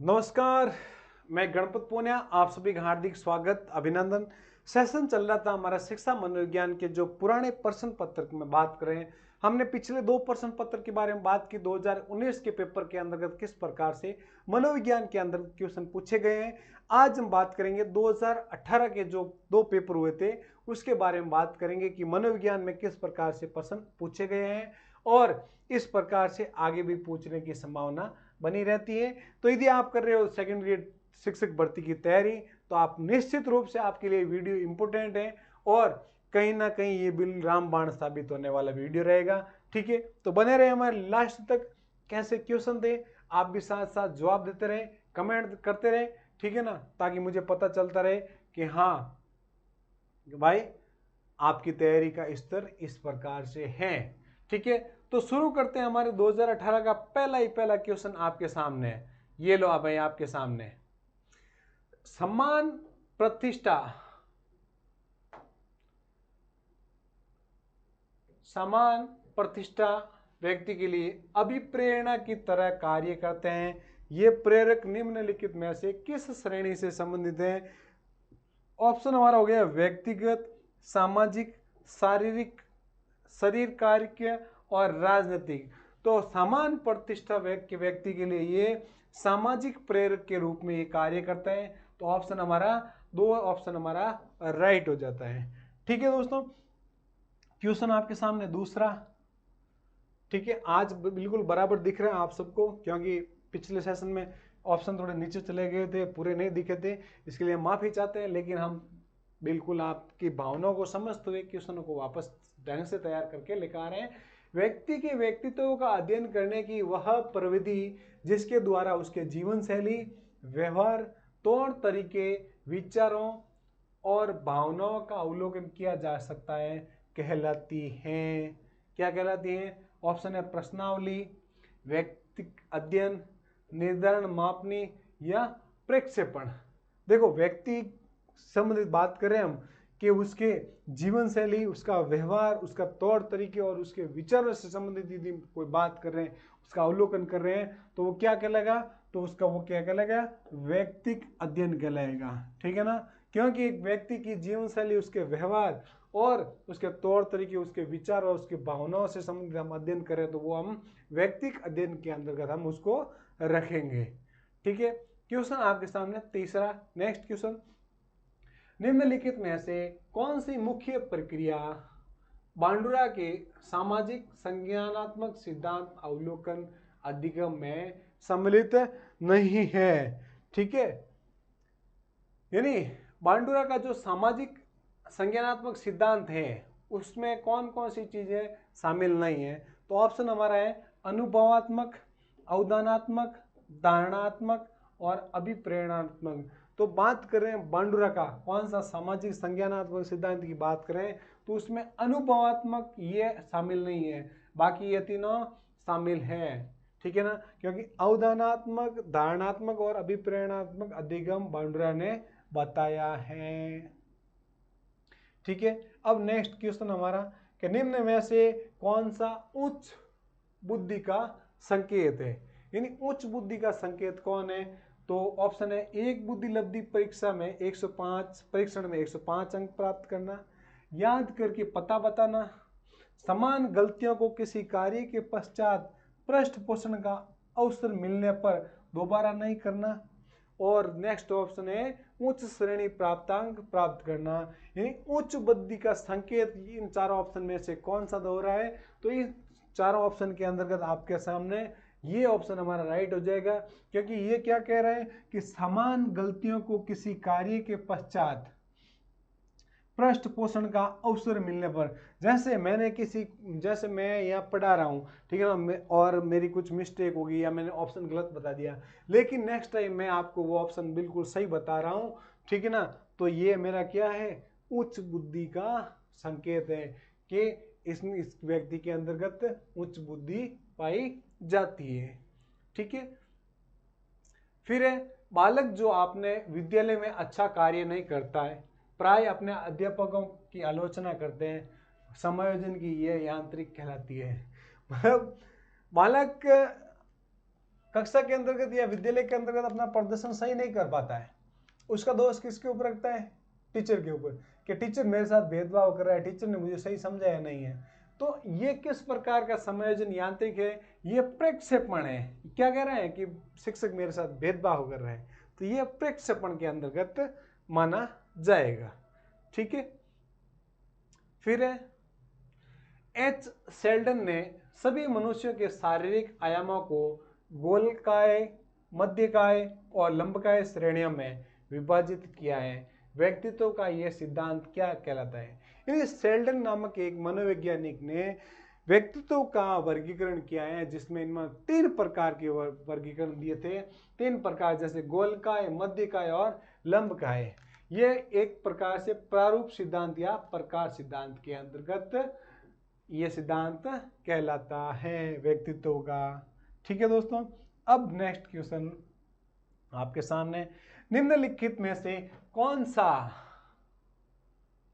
नमस्कार। मैं गणपत पूनिया, आप सभी का हार्दिक स्वागत अभिनंदन। सेशन चल रहा था हमारा शिक्षा मनोविज्ञान के जो पुराने प्रश्न पत्र की मैं बात कर रहे हैं। हमने पिछले 2 प्रश्न पत्र के बारे में बात की। 2019 के पेपर के अंतर्गत किस प्रकार से मनोविज्ञान के अंदर क्वेश्चन पूछे गए हैं। आज हम बात करेंगे 2018 के जो 2 पेपर हुए थे उसके बारे में बात करेंगे कि मनोविज्ञान में किस प्रकार से प्रश्न पूछे गए हैं और इस प्रकार से आगे भी पूछने की संभावना बनी रहती है। तो यदि आप कर रहे हो सेकेंड ग्रेड शिक्षक भर्ती की तैयारी तो आप निश्चित रूप से आपके लिए वीडियो इंपोर्टेंट है और कहीं ना कहीं ये बिल रामबाण साबित होने वाला वीडियो रहेगा। ठीक है, तो बने रहे हमारे लास्ट तक। कैसे क्वेश्चन दे आप भी साथ साथ जवाब देते रहे, कमेंट करते रहे, ठीक है ना, ताकि मुझे पता चलता रहे कि हाँ भाई आपकी तैयारी का स्तर इस प्रकार से है। ठीक है, तो शुरू करते हैं। हमारे 2018 का पहला क्वेश्चन आपके सामने है। ये लो भाई आपके सामने। सम्मान प्रतिष्ठा समान प्रतिष्ठा व्यक्ति के लिए अभिप्रेरणा की तरह कार्य करते हैं। ये प्रेरक निम्नलिखित में से किस श्रेणी से संबंधित है? ऑप्शन हमारा हो गया व्यक्तिगत, सामाजिक, शारीरिक, शरीर कार्य और राजनीतिक। तो समान प्रतिष्ठा व्यक्ति के लिए ये सामाजिक प्रेरक के रूप में ये कार्य करता है। तो ऑप्शन हमारा 2 ऑप्शन हमारा राइट हो जाता है। ठीक है दोस्तों, क्वेश्चन आपके सामने दूसरा। ठीक है, आज बिल्कुल बराबर दिख रहा है आप सबको, क्योंकि पिछले सेशन में ऑप्शन थोड़े नीचे चले गए थे, पूरे नहीं दिखे थे, इसके लिए माफी चाहते हैं। लेकिन हम बिल्कुल आपकी भावनाओं को समझते हुए क्वेश्चनों को वापस ढंग से तैयार करके लेकर आ रहे हैं। व्यक्ति के व्यक्तित्व का अध्ययन करने की वह प्रविधि जिसके द्वारा उसके जीवन शैली, व्यवहार, तौर तरीके, विचारों और भावनाओं का अवलोकन किया जा सकता है कहलाती हैं। क्या कहलाती हैं? ऑप्शन है प्रश्नावली, व्यक्तिक अध्ययन, निर्धारण मापनी या प्रक्षेपण। देखो, व्यक्ति संबंधित बात करें हम कि उसके जीवन शैली, उसका व्यवहार, उसका तौर तरीके और उसके विचारों से संबंधित यदि कोई बात कर रहे हैं, उसका अवलोकन कर रहे हैं, तो वो क्या कहलाएगा? तो उसका वो क्या कहलाएगा? व्यक्तिक अध्ययन कहलाएगा। ठीक है ना, क्योंकि एक व्यक्ति की जीवन शैली, उसके व्यवहार और उसके तौर तरीके, उसके विचार और उसकी भावनाओं से संबंधित हम अध्ययन करें तो वो हम व्यक्तिक अध्ययन के अंतर्गत हम उसको रखेंगे। ठीक है, क्वेश्चन आपके सामने तीसरा। नेक्स्ट क्वेश्चन, निम्नलिखित में से कौन सी मुख्य प्रक्रिया बांडुरा के सामाजिक संज्ञानात्मक सिद्धांत अवलोकन अधिगम में सम्मिलित नहीं है? ठीक है, यानी बांडुरा का जो सामाजिक संज्ञानात्मक सिद्धांत है उसमें कौन कौन सी चीजें शामिल नहीं है? तो ऑप्शन हमारा है अनुभवात्मक, अवदानात्मक, धारणात्मक और अभिप्रेरणात्मक। तो बात करें बांडुरा का कौन सा सामाजिक संज्ञानात्मक सिद्धांत की बात करें तो उसमें अनुभवात्मक ये शामिल नहीं है, बाकी ये तीनों शामिल है। ठीक है ना, क्योंकि अवदानात्मक, धारणात्मक और अभिप्रेरणात्मक अधिगम बांडुरा ने बताया है। ठीक है, अब नेक्स्ट क्वेश्चन हमारा कि निम्न में से कौन सा उच्च बुद्धि का संकेत है? यानी उच्च बुद्धि का संकेत कौन है? तो ऑप्शन है एक बुद्धि लब्धि परीक्षा में 105 परीक्षण में 105 अंक प्राप्त करना, याद करके पता बताना, समान गलतियों को किसी कार्य के पश्चात पृष्ठ पोषण का अवसर मिलने पर दोबारा नहीं करना, और नेक्स्ट ऑप्शन है उच्च श्रेणी प्राप्तांक प्राप्त करना। यानी उच्च बुद्धि का संकेत इन चारों ऑप्शन में से कौन सा दो रहा है? तो इस चारों ऑप्शन के अंतर्गत आपके सामने ये ऑप्शन हमारा राइट हो जाएगा, क्योंकि ये क्या कह रहा है कि समान गलतियों को किसी कार्य के पश्चात पृष्ठ पोषण का अवसर मिलने पर, जैसे मैं यहाँ पढ़ा रहा हूँ, ठीक है ना, और मेरी कुछ मिस्टेक होगी या मैंने ऑप्शन गलत बता दिया, लेकिन नेक्स्ट टाइम मैं आपको वो ऑप्शन बिल्कुल सही बता रहा हूँ। ठीक है ना, तो ये मेरा क्या है? उच्च बुद्धि का संकेत है कि इस व्यक्ति के अंतर्गत उच्च बुद्धि पाई जाती है। ठीक है, फिर है बालक जो आपने विद्यालय में अच्छा कार्य नहीं करता है, प्राय अपने अध्यापकों की आलोचना करते हैं, समायोजन की यह यांत्रिक कहलाती है। मतलब बालक कक्षा के अंतर्गत या विद्यालय के अंतर्गत अपना प्रदर्शन सही नहीं कर पाता है, उसका दोष किसके ऊपर रखता है? टीचर के ऊपर, कि टीचर मेरे साथ भेदभाव कर रहा है, टीचर ने मुझे सही समझाया नहीं है। तो ये किस प्रकार का समायोजन यांत्रिक है? ये प्रक्षेपण है। क्या कह रहे हैं कि शिक्षक मेरे साथ भेदभाव कर रहे हैं, तो ये प्रक्षेपण के अंतर्गत माना जाएगा। ठीक है। फिर है एच शेल्डन ने सभी मनुष्यों के शारीरिक आयामों को गोलकाय, मध्यकाय और लंबकाय श्रेणियों में विभाजित किया है। व्यक्तित्व का यह सिद्धांत क्या कहलाता है? यानी शेल्डन नामक एक मनोवैज्ञानिक ने व्यक्तित्व का वर्गीकरण किया है, जिसमें इनमें 3 प्रकार के वर्गीकरण दिए थे। 3 प्रकार, जैसे गोलकाय, मध्यकाय और लंबकाय। ये एक प्रकार से प्रारूप सिद्धांत या प्रकार सिद्धांत के अंतर्गत ये सिद्धांत कहलाता है व्यक्तित्व का। ठीक है दोस्तों। अब नेक्स्ट क्वेश्चन आपके सामने, निम्नलिखित में से कौन सा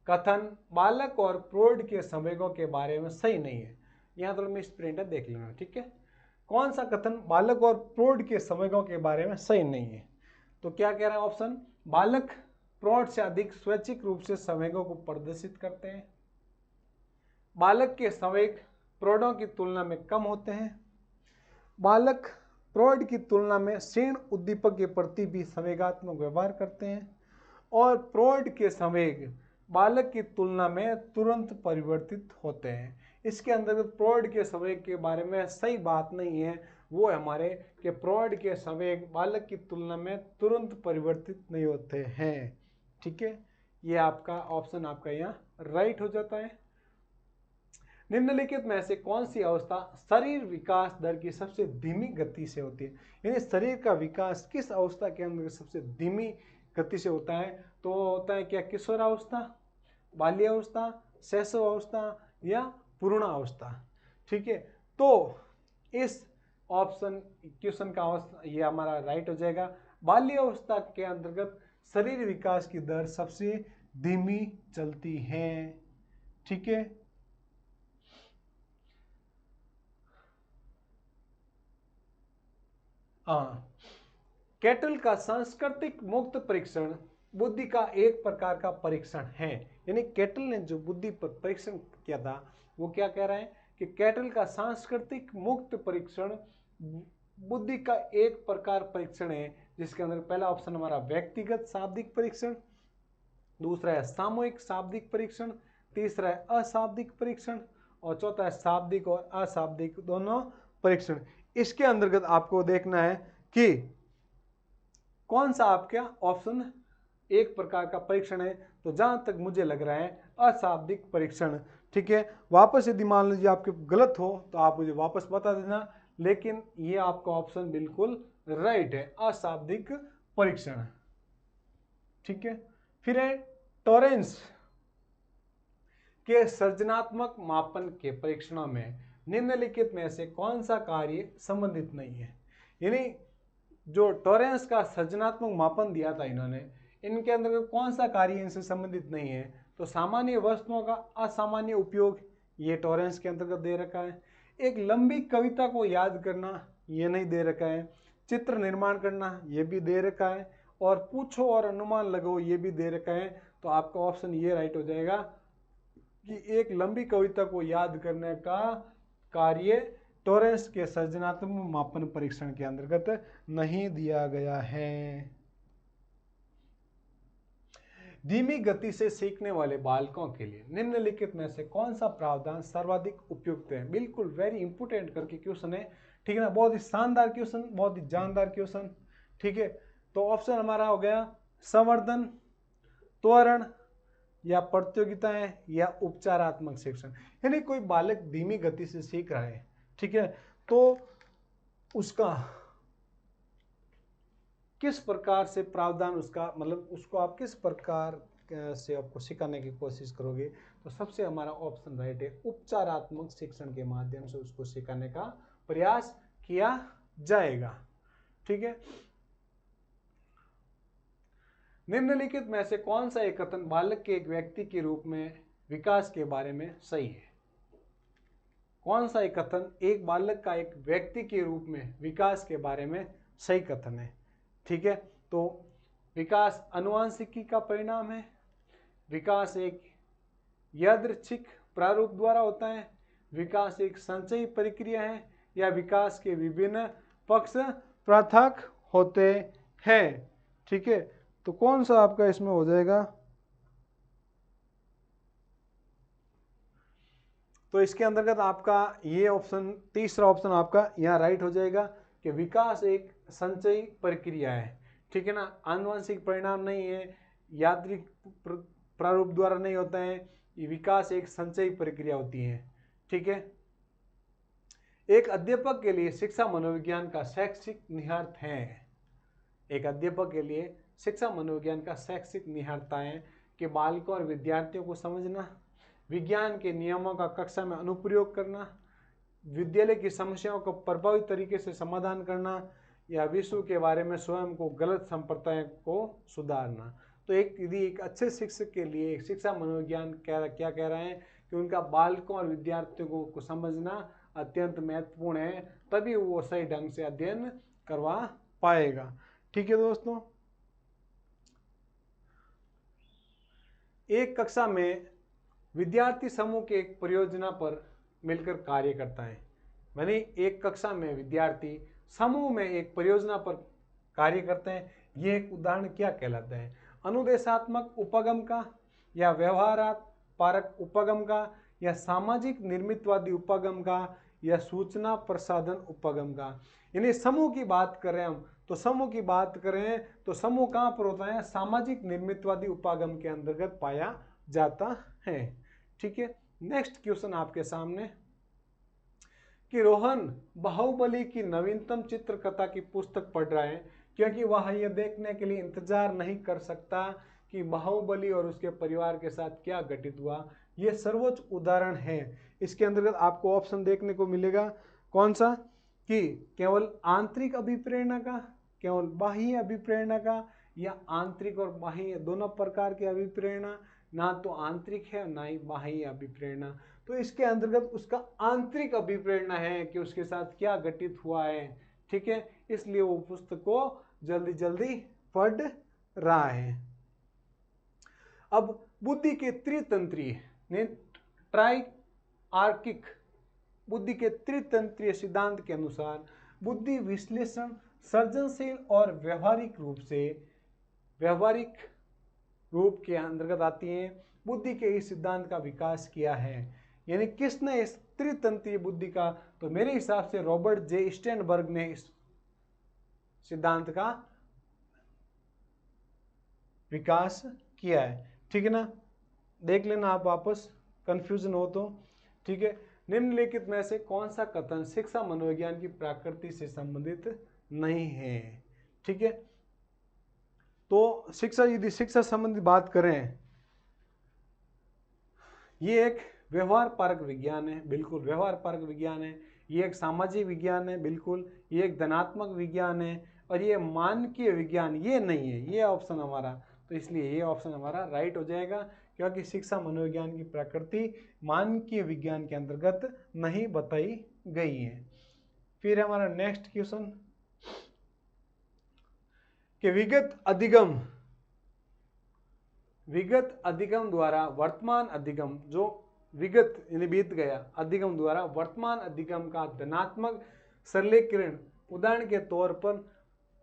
कथन बालक और प्रौढ़ के संवेगों के बारे में सही नहीं है? यहां थोड़ा मिस प्रिंट है, देख लेना। ठीक है। कौन सा कथन बालक और प्रौढ़ के संवेगों के बारे में सही नहीं है? तो क्या कह रहा है ऑप्शन? बालक प्रौढ़ से अधिक स्वैच्छिक रूप से संवेगों को प्रदर्शित करते हैं। बालक के संवेग प्रौढ़ों की तुलना में कम होते हैं। बालक प्रौढ़ की तुलना में क्षीण उद्दीपक के प्रति भी संवेगात्मक व्यवहार करते हैं। और प्रौढ़ के संवेग बालक की तुलना में तुरंत परिवर्तित होते हैं। इसके अंतर्गत प्रौढ़ के संवेग के बारे में सही बात नहीं है, वो हमारे कि प्रौढ़ के संवेग बालक की तुलना में तुरंत परिवर्तित नहीं होते हैं। ठीक है। ये आपका ऑप्शन आपका यहाँ राइट हो जाता है। निम्नलिखित में से कौन सी अवस्था शरीर विकास दर की सबसे धीमी गति से होती है? यानी शरीर का विकास किस अवस्था के अंदर सबसे धीमी गति से होता है? तो होता है क्या? किशोरावस्था, बाल्यावस्था, शैशवावस्था या पूर्णावस्था। ठीक है। तो इस ऑप्शन क्वेश्चन का ये हमारा राइट हो जाएगा। बाल्यावस्था के अंतर्गत शरीर विकास की दर सबसे धीमी चलती है। ठीक है। कैटल का सांस्कृतिक मुक्त परीक्षण बुद्धि का एक प्रकार का परीक्षण है। यानी कैटल ने जो बुद्धि पर परीक्षण किया था, वो क्या कह रहा है कि कैटल का सांस्कृतिक मुक्त परीक्षण बुद्धि का एक प्रकार परीक्षण है, जिसके अंदर पहला ऑप्शन हमारा व्यक्तिगत शाब्दिक परीक्षण, दूसरा है सामूहिक शाब्दिक परीक्षण, तीसरा है अशाब्दिक परीक्षण और चौथा है शाब्दिक और अशाब्दिक दोनों परीक्षण। इसके अंतर्गत आपको देखना है कि कौन सा आपका ऑप्शन एक प्रकार का परीक्षण है। तो जहां तक मुझे लग रहा है अशाब्दिक परीक्षण। ठीक है। वापस यदि मान लीजिए आपके गलत हो तो आप मुझे वापस बता देना, लेकिन ये आपका ऑप्शन बिल्कुल राइट है, अशाब्दिक परीक्षण। ठीक है। फिर है टॉरेंस के सृजनात्मक मापन के परीक्षणों में निम्नलिखित में से कौन सा कार्य संबंधित नहीं है? यानी जो टॉरेंस का सृजनात्मक मापन दिया था इन्होंने, इनके अंदर कौन सा कार्य इनसे संबंधित नहीं है? तो सामान्य वस्तुओं का असामान्य उपयोग, ये टॉरेंस के अंतर्गत दे रखा है। एक लंबी कविता को याद करना, ये नहीं दे रखा है। चित्र निर्माण करना, ये भी दे रखा है। और पूछो और अनुमान लगाओ, ये भी दे रखा है। तो आपका ऑप्शन ये राइट हो जाएगा कि एक लंबी कविता को याद करने का कार्य टॉरेंस के सृजनात्मक मापन परीक्षण के अंतर्गत नहीं दिया गया है। धीमी गति से सीखने वाले बालकों के लिए निम्नलिखित में से कौन सा प्रावधान सर्वाधिक उपयुक्त है? बिल्कुल वेरी इंपोर्टेंट करके क्वेश्चन है। ठीक है ना, बहुत ही शानदार क्वेश्चन, बहुत ही जानदार क्वेश्चन। ठीक है। तो ऑप्शन हमारा हो गया संवर्धन, त्वरण या प्रतियोगिताएं या उपचारात्मक शिक्षण। यानी कोई बालक धीमी गति से सीख रहा है, ठीक है, तो उसका किस प्रकार से प्रावधान, उसका मतलब उसको आप किस प्रकार से आपको सिखाने की कोशिश करोगे? तो सबसे हमारा ऑप्शन राइट है, उपचारात्मक शिक्षण के माध्यम से उसको सिखाने का प्रयास किया जाएगा। ठीक है। निम्नलिखित में से कौन सा एक कथन बालक के एक व्यक्ति के रूप में विकास के बारे में सही है? कौन सा एक कथन एक बालक का एक व्यक्ति के रूप में विकास के बारे में सही कथन है। ठीक है, तो विकास आनुवंशिकी का परिणाम है, विकास एक यादृच्छिक प्रारूप द्वारा होता है, विकास एक संचयी प्रक्रिया है, या विकास के विभिन्न पक्ष पृथक होते हैं। ठीक है, तो कौन सा आपका इसमें हो जाएगा? तो इसके अंतर्गत आपका ये ऑप्शन, तीसरा ऑप्शन आपका यहाँ राइट हो जाएगा कि विकास एक संचयी प्रक्रिया है। ठीक है ना, आनुवंशिक परिणाम नहीं है, यादृच्छिक प्रारूप द्वारा नहीं होता है, ये विकास एक संचयी प्रक्रिया होती है। ठीक है, एक अध्यापक के लिए शिक्षा मनोविज्ञान का शैक्षिक निहितार्थ है। एक अध्यापक के लिए शिक्षा मनोविज्ञान का शैक्षिक निहितार्थ है कि बालकों और विद्यार्थियों को समझना, विज्ञान के नियमों का कक्षा में अनुप्रयोग करना, विद्यालय की समस्याओं को प्रभावी तरीके से समाधान करना, या विश्व के बारे में स्वयं को गलत संप्रदाय को सुधारना। तो यदि एक अच्छे शिक्षक के लिए शिक्षा मनोविज्ञान क्या कह रहे हैं कि उनका बालकों और विद्यार्थियों को समझना अत्यंत महत्वपूर्ण है, तभी वो सही ढंग से अध्ययन करवा पाएगा। ठीक है दोस्तों, एक कक्षा में विद्यार्थी समूह के एक परियोजना पर मिलकर कार्य करता है। यानी एक कक्षा में विद्यार्थी समूह में एक परियोजना पर कार्य करते हैं। ये एक उदाहरण क्या कहलाता है? अनुदेशात्मक उपगम का, या व्यवहारात्मक उपगम का, या सामाजिक निर्मितवादी उपगम का, या सूचना प्रसाधन उपगम का। यानी समूह की बात कर रहे हैं हम, तो समूह की बात करें तो समूह कहाँ पर होता है? सामाजिक निर्मितवादी उपगम के अंतर्गत पाया जाता है। ठीक है, नेक्स्ट क्वेश्चन आपके सामने कि रोहन बाहुबली की नवीनतम चित्रकथा की पुस्तक पढ़ रहा है क्योंकि वह यह देखने के लिए इंतजार नहीं कर सकता कि बाहुबली और उसके परिवार के साथ क्या घटित हुआ। यह सर्वोच्च उदाहरण है। इसके अंतर्गत आपको ऑप्शन देखने को मिलेगा, कौन सा? कि केवल आंतरिक अभिप्रेरणा का, केवल बाह्य अभिप्रेरणा का, या आंतरिक और बाह्य दोनों प्रकार की अभिप्रेरणा, ना तो आंतरिक है ना ही बाह्य अभिप्रेरणा। तो इसके अंतर्गत उसका आंतरिक अभिप्रेरणा है कि उसके साथ क्या घटित हुआ है। ठीक है, इसलिए वो पुस्तक को जल्दी जल्दी पढ़ रहा है। अब बुद्धि के त्रितंत्रीय ने ट्राइआर्किक बुद्धि के त्रितंत्रीय सिद्धांत के अनुसार बुद्धि विश्लेषण, सृजनशील और व्यवहारिक रूप के अंतर्गत आती है। बुद्धि के इस सिद्धांत का विकास किया है, यानी किसने इस त्रितंत्रीय बुद्धि का? तो मेरे हिसाब से रॉबर्ट जे स्टेनबर्ग ने इस सिद्धांत का विकास किया है। ठीक है ना, देख लेना आप वापस, कंफ्यूजन हो तो। ठीक है, निम्नलिखित में से कौन सा कथन शिक्षा मनोविज्ञान की प्रकृति से संबंधित नहीं है? ठीक है, तो यदि शिक्षा संबंधी बात करें, ये एक व्यवहार परक विज्ञान है, बिल्कुल व्यवहार परक विज्ञान है। ये एक सामाजिक विज्ञान है, बिल्कुल। ये एक धनात्मक विज्ञान है, और ये मानकीय विज्ञान ये नहीं है। ये ऑप्शन हमारा, तो इसलिए ये ऑप्शन हमारा राइट हो जाएगा, क्योंकि शिक्षा मनोविज्ञान की प्रकृति मानकीय विज्ञान के अंतर्गत नहीं बताई गई है। फिर हमारा नेक्स्ट क्वेश्चन कि विगत अधिगम द्वारा वर्तमान अधिगम, जो विगत यानी बीत गया अधिगम द्वारा वर्तमान अधिगम का धनात्मक सरलीकरण, उदाहरण के तौर पर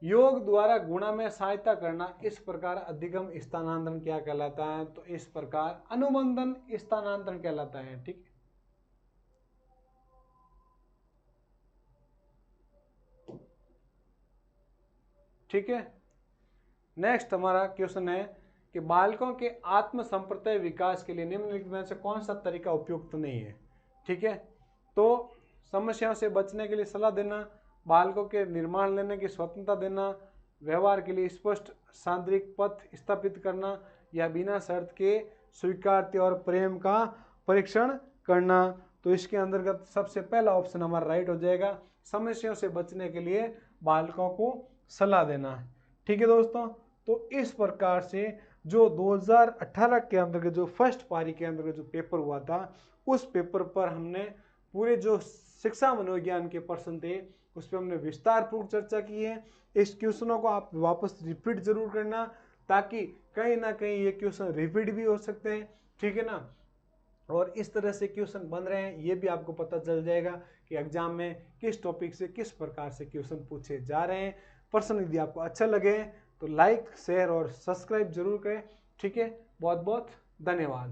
योग द्वारा गुणा में सहायता करना, इस प्रकार अधिगम स्थानांतरण क्या कहलाता है? तो इस प्रकार अनुबंधन स्थानांतरण कहलाता है। ठीक है, नेक्स्ट हमारा क्वेश्चन है कि बालकों के आत्म संप्रदाय विकास के लिए निम्नलिखित में से कौन सा तरीका उपयुक्त नहीं है? ठीक है, तो समस्याओं से बचने के लिए सलाह देना, बालकों के निर्माण लेने की स्वतंत्रता देना, व्यवहार के लिए स्पष्ट सांदर्भिक पथ स्थापित करना, या बिना शर्त के स्वीकृति और प्रेम का परीक्षण करना। तो इसके अंतर्गत सबसे पहला ऑप्शन हमारा राइट हो जाएगा, समस्याओं से बचने के लिए बालकों को सलाह देना। ठीक है दोस्तों, तो इस प्रकार से जो 2018 के अंतर्गत जो फर्स्ट पारी के अंतर्गत जो पेपर हुआ था, उस पेपर पर हमने पूरे जो शिक्षा मनोविज्ञान के प्रश्न थे उस पर हमने विस्तार पूर्वक चर्चा की है। इस क्वेश्चनों को आप वापस रिपीट जरूर करना, ताकि कहीं ना कहीं ये क्वेश्चन रिपीट भी हो सकते हैं, ठीक है ना। और इस तरह से क्वेश्चन बन रहे हैं ये भी आपको पता चल जाएगा कि एग्जाम में किस टॉपिक से किस प्रकार से क्वेश्चन पूछे जा रहे हैं। प्रश्न यदि आपको अच्छा लगे तो लाइक, शेयर और सब्सक्राइब जरूर करें, ठीक है। बहुत बहुत धन्यवाद।